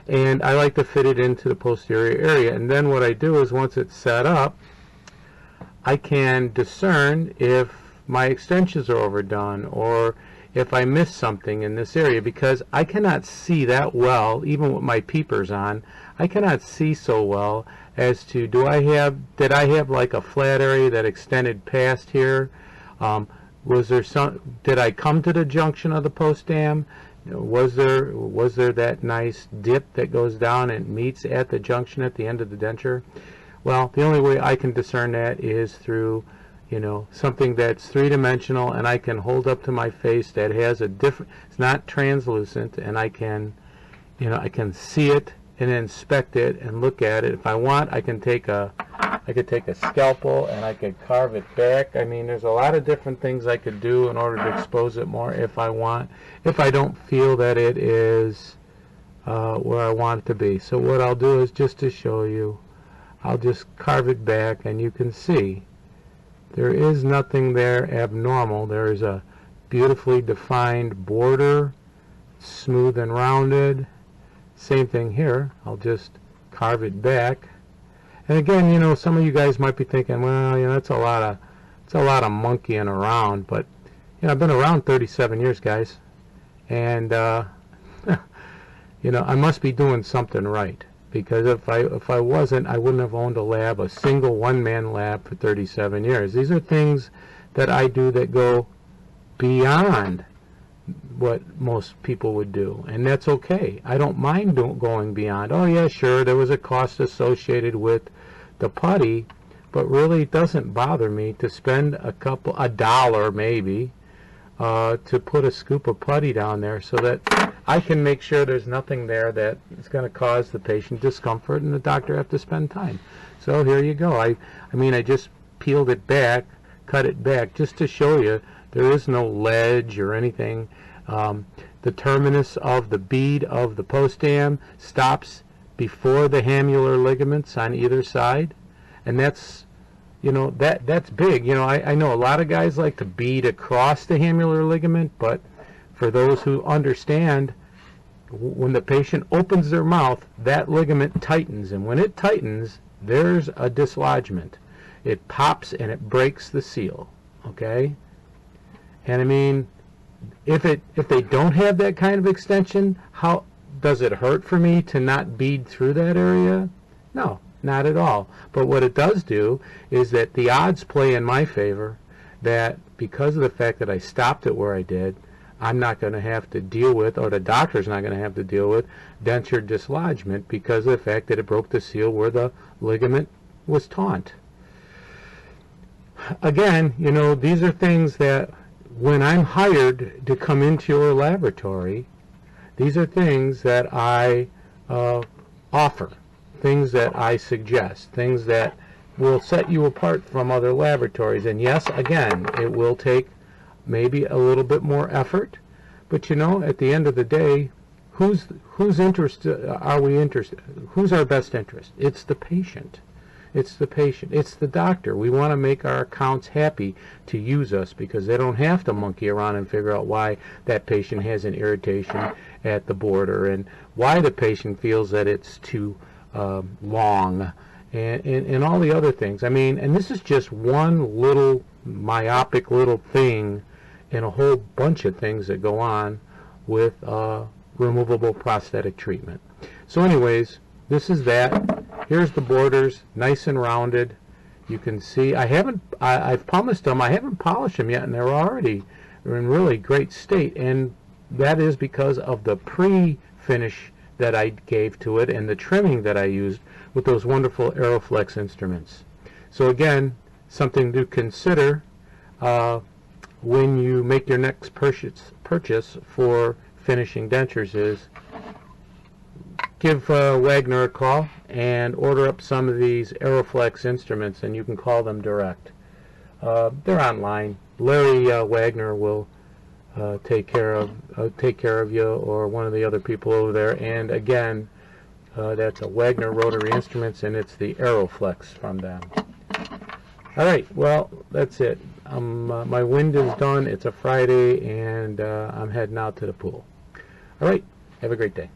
and I like to fit it into the posterior area. And then what I do is, once it's set up, I can discern if my extensions are overdone or if I miss something in this area, because I cannot see that well, even with my peepers on. I cannot see so well as to, did I have like a flat area that extended past here? Did I come to the junction of the post dam? Was there that nice dip that goes down and meets at the junction at the end of the denture? Well, the only way I can discern that is through, something that's three-dimensional, and I can hold up to my face that has a different, it's not translucent, and I can see it and inspect it and look at it. If I want, I could take a scalpel and I could carve it back. I mean, there's a lot of different things I could do in order to expose it more if I want, if I don't feel that it is where I want it to be. So what I'll do is, just to show you, I'll just carve it back, and you can see there is nothing there abnormal. There is a beautifully defined border, smooth and rounded. Same thing here. I'll just carve it back. And again, some of you guys might be thinking, well, it's a lot of monkeying around, but I've been around 37 years, guys, and I must be doing something right, because if I wasn't, I wouldn't have owned a lab, a single one-man lab, for 37 years. These are things that I do that go beyond what most people would do, and that's okay. I don't mind going beyond. Oh yeah, sure, there was a cost associated with the putty, but really it doesn't bother me to spend a dollar maybe to put a scoop of putty down there, so that I can make sure there's nothing there that is going to cause the patient discomfort and the doctor have to spend time. So here you go. I just peeled it back, cut it back, just to show you there is no ledge or anything. The terminus of the bead of the post dam stops before the hamular ligaments on either side, and that's that's big. I know a lot of guys like to bead across the hamular ligament, but for those who understand, when the patient opens their mouth, that ligament tightens, and when it tightens, there's a dislodgement. It pops and it breaks the seal. Okay, and if they don't have that kind of extension, how does it hurt for me to not bead through that area? No, not at all. But what it does do is that the odds play in my favor, that because of the fact that I stopped it where I did, I'm not going to have to deal with, or the doctor's not going to have to deal with, denture dislodgement, because of the fact that it broke the seal where the ligament was taut. Again, these are things that, when I'm hired to come into your laboratory, these are things that I offer, things that I suggest, things that will set you apart from other laboratories. And yes, again, it will take maybe a little bit more effort, but at the end of the day, whose interest are we interested? Who's our best interest? It's the patient. It's the patient. It's the doctor. We want to make our accounts happy to use us, because they don't have to monkey around and figure out why that patient has an irritation at the border, and why the patient feels that it's too long, and all the other things. And this is just one little myopic little thing in a whole bunch of things that go on with removable prosthetic treatment. So anyways, this is that. Here's the borders, nice and rounded. You can see I've pumice them. I haven't polished them yet, and they're in really great state, and that is because of the pre-finish that I gave to it and the trimming that I used with those wonderful Aeroflex instruments. So again, something to consider when you make your next purchase for finishing dentures is, give Wagner a call and order up some of these Aeroflex instruments, and you can call them direct. They're online. Larry Wagner will take care of you, or one of the other people over there. And again, that's a Wagner Rotary Instruments, and it's the Aeroflex from them. All right, well, that's it. My wind is done. It's a Friday, and I'm heading out to the pool. All right, have a great day.